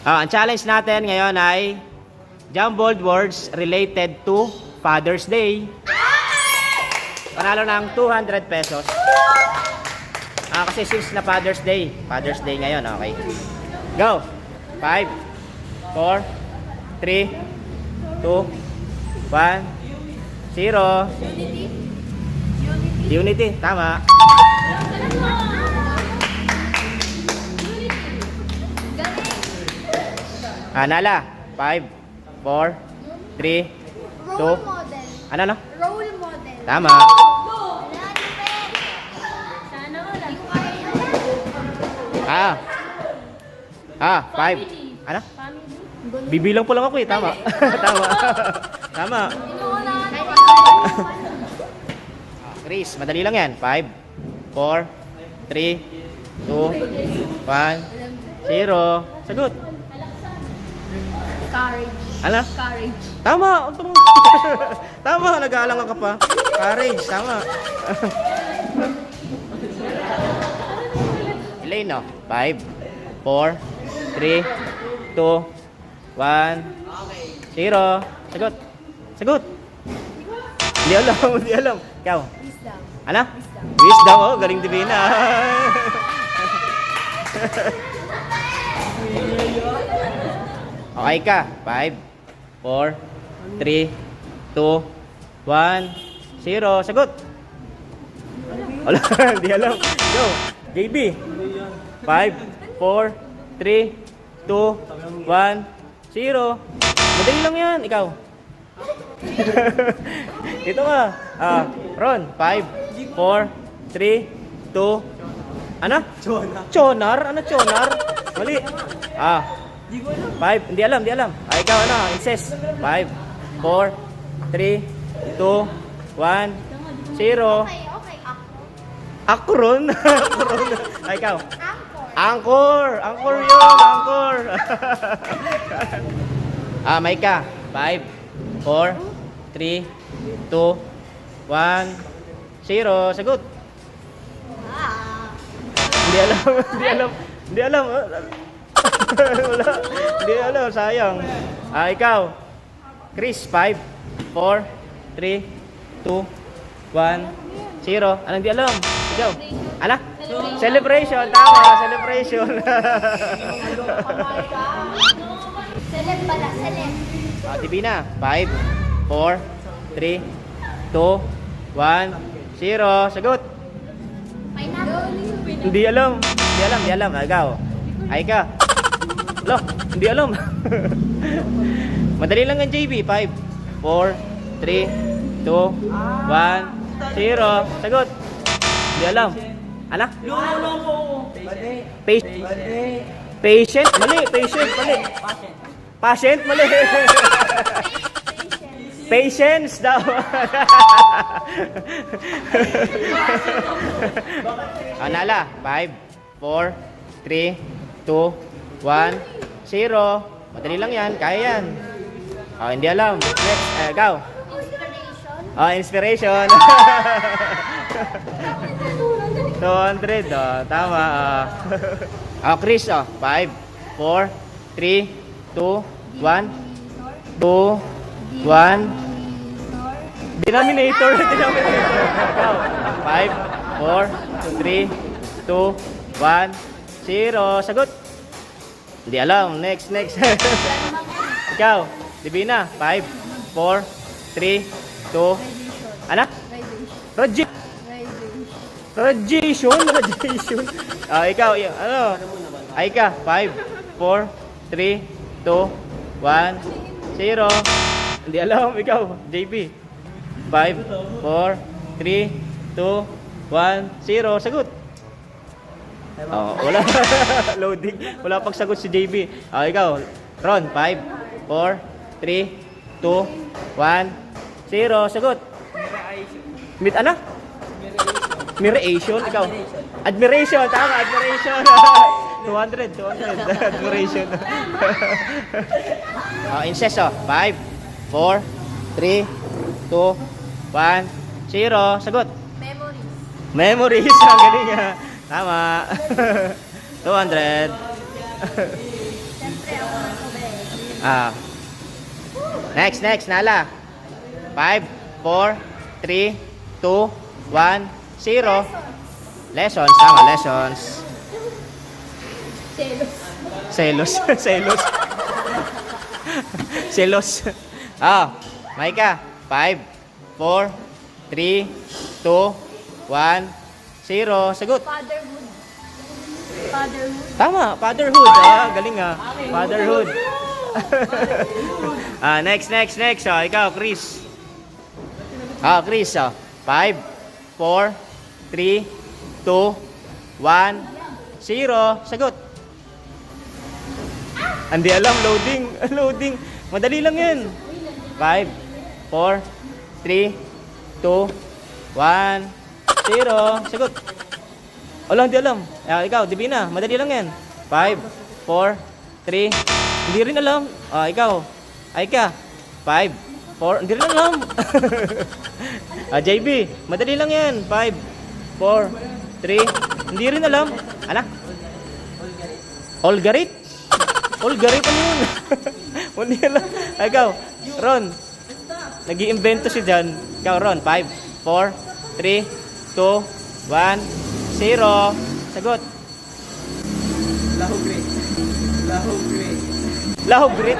Ang challenge natin ngayon ay jumbled words related to Father's Day. Panalo ng 200 pesos. Kasi since na Father's Day ngayon, okay. Go! 5, 4, 3, 2, 1, 0. Unity, tama. Nala, 5, 4, 3, 2. Role model. Ano? Role model. Tama. Sana 5. Ano? Bibilang po lang ako eh, tama. Tama. Tama. Chris, madali lang yan. 5, 4, 3, 2, 1, 0. Sagot. Courage. Ano? Courage. Tama. Tama, nag-aalangan ka pa. Courage, tama. Elaine, no? 5, 4, 3, 2, 1, 0. Sagot. Sagot. Hindi alam, hindi alam. Ikaw. Wisdom. Ano? Wisdom. Oh, galing Divina. Okay ka. 5, 4, 3, 2, 1, 0. Sagot. Wala, hindi alam. Go. JB. 5, 4, 3, 2, 1, 0. Madali lang yan. Ikaw. Ito ka. Ron. 5, 4, 3, 2. Ano? Chonar. Ano chonar? Mali. 5. Hindi alam, hindi alam. Ikaw ano? Incest. 5, 4, 3, 2, 1, 0. Okay. Akron. Akron. Ikaw. Anchor. Angkor yun, angkor. May ka. 5, 4, 3, 2, 1, 0. Sagot. Hindi alam, hindi alam. Hindi alam. Wala. Hindi alam, sayang. Ikaw. Chris, 5, 4, 3, 2, 1, 0. Anong di alam? Ikaw. Ano? Celebration. Tama, celebration. Celeb pala, celeb. Divina. 5, 4, 3, 2, 1, 0. Sagot. Pineapple. Hindi alam. Hindi alam, hindi alam. Ikaw. Ka. Lo, hindi alam. Madali lang ang JB. 5, 4, 3, 2, 1, 0. Sagot. Hindi alam. Ano? Patient? Mali. Patient? Mali. Patient? Mali. Patience daw. Nala. 5, 4, 3, 2, 1, 0. Madali lang yan. Kaya yan. Hindi alam. Next. Go. Inspiration. Inspiration. 200. Tama. Chris. 5, 4, 3, 2, 1, 2, 1. Denominator. Denominator. Ikaw. 5, 4, 3, 2, 1, 0. Sagot. Hindi alam. Next. Ikaw. Divina. 5, 4, 3, 2. Ano? Radiation. Ikaw. Ano? Ka. 5, 4, 3, 2, 1, 0. Hindi alam. Ikaw. JB. 5, 4, 3, 2, 1, 0. Sagot. Wala. Loading. Wala pang sagot si JB. Ikaw. Ron. 5, 4, 3, 2, 1, 0. Sagot. Ano? Admiration. Ikaw. Admiration. Tama. Admiration. 200. Admiration. Incest. 5, 4, 3, 2, 1, 0. Sagot. Memories. Ang galing. Tama. 200. Ah. Next, Nala. 5, 4, 3, 2, 1, 0. Lessons, tama, lessons. Selos. Selos. Selos. Ah, Maika. 5, 4, 3, 2, 1, 0. Sagot. Fatherhood. Fatherhood. Tama, fatherhood. Ah, galing ah. Fatherhood. Ah, next. Ah, ikaw, Chris. Ah, Chris. Ah. 5, 4, 3, 2, 1, 0. Sagot. Hindi alam, loading. Loading. Madali lang yan. 5, 4, 3, 2, 1, 0. Sagot. Wala, hindi alam. Ah, ikaw, Divina. Madali lang yan. 5, 4, 3. Hindi rin alam. Ah, ikaw. Aika. 5, 4. Hindi rin alam. Ah, JB. Madali lang yan. 5, 4, 3. Hindi rin alam. Ano? Olgarit? Olgarit ano yun? Hindi alam. Ah, ikaw. Ron. Nag-iimbento si Jan. Ikaw, Ron. 5, 4, 3, 2, 1, 0. Sagot. Lahog grade. Lahog grit.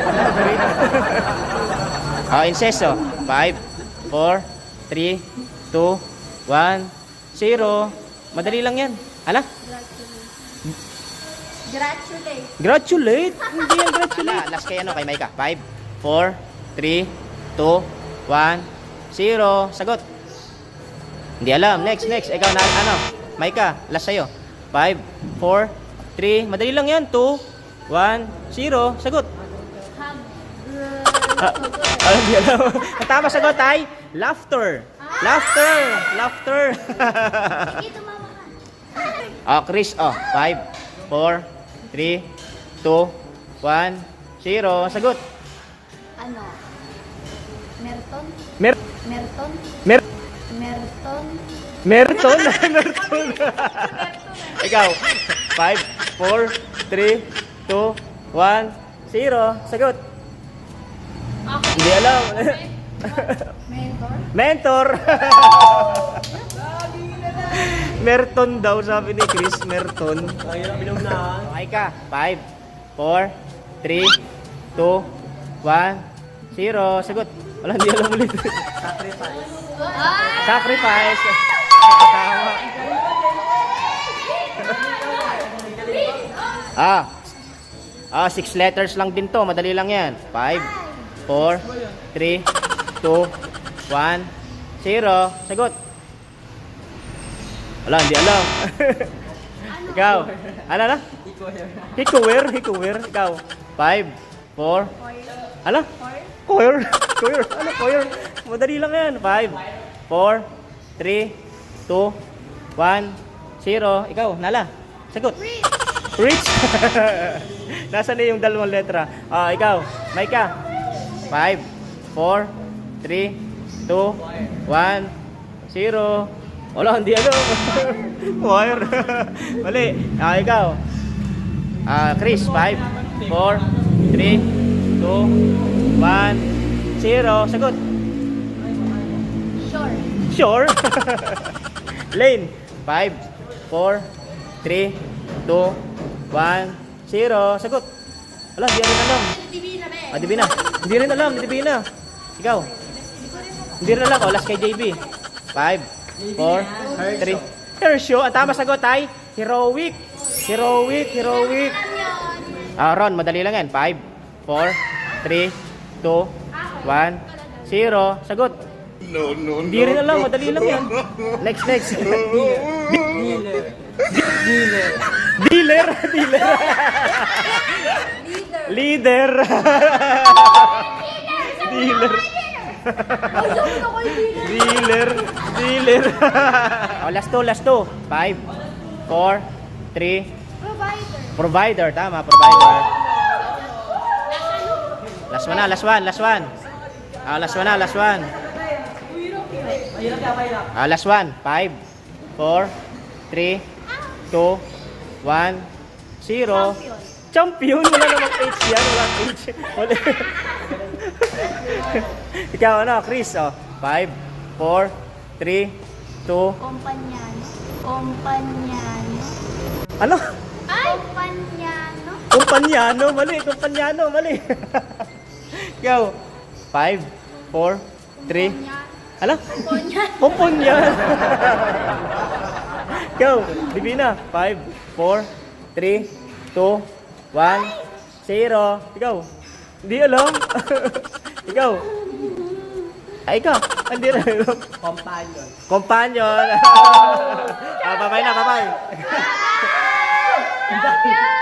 Ah, inseso. 5, 4, 3, 2, 1, 0. Madali lang yan. Ala? Gratulate. Gratulate? Hindi yan gratulate. Last kay ano, kay Maika. 5, 4, 3, 2, 1, 0. Sagot. Hindi alam. Next. Ikaw na, ano? Maika, last sa'yo. 5, 4, 3. Madali lang yan. 2, 1, 0. Sagot. Ah, hindi alam. Ang tama sagot ay laughter. Laughter. Sige, tumama ka. Ah, Chris, 5, 4, 3, 2, 1, 0. Sagot. Ano? Merton? Merton. Merton? Ikaw. 5, 4, 3, 2, 1, 0. Sagot. Hindi alam. Mentor? Mentor. Merton daw sabi ni Chris. Merton. Okay ka. 5, 4, 3, 2, 1, 0. Sagot. Wala, hindi alam ulit. Sacrifice. Tama. Ah, 6 letters lang din to. Madali lang yan. 5, 4, 3, 2, 1, 0. Sagot. Wala, hindi alam. Ikaw. Ano na? Hikuwer. Ikaw. 5, 4. Ano? Choir. Ano, choir? Madali lang yan. 5, 4, 3, 2, 1, 0. Ikaw, Nala. Sagot. Rich. Nasaan na yung dalawang letra? Ah, ikaw. Maika. 5, 4, 3, 2, 1, 0. Wala, hindi alam. Choir. Mali. Ah, ikaw. Ah, Chris. 5, 4, 3, 2, 1, 0. Sagot. Sure. Lane. 5, 4, 3, 2, 1, 0. Sagot. Wala, hindi rin alam. Ah, Divina. Hindi rin alam, Divina. Ikaw. Hindi rin alam. Oh, last kay JB. 5, 4, 3. Hersho. Ang tama sagot ay heroic. Ah, Ron, madali lang yan. 5, 4, 3, 2, 1, 0. Sagot. No. Hindi rin alam, madali lang yan. Next. Dealer. Leader. Dealer. Oh, last two. 5, 4, 3. Provider, tama, provider. Last one. Ah, last one. Ah, last one. 5, 4, 3, 2, 1, 0. Champion, wala namang H yan, walang H. Wala. Ikaw ano, Chris, oh. 5, 4, 3, 2, Kompanyano. Kompanyano. ano? Ay! Kompanyano. Kumpanyano, mali, kumpanyano, mali. Ikaw, 5, 4, 3, ano? Kompanyano. Kumpunyan. Ikaw, Divina, 5, 4, 3, 2, 1, 0. Ikaw, hindi alam. Ikaw. Ay, ikaw. Hindi na alam. Companion. Companion. Babay na, babay. Champion!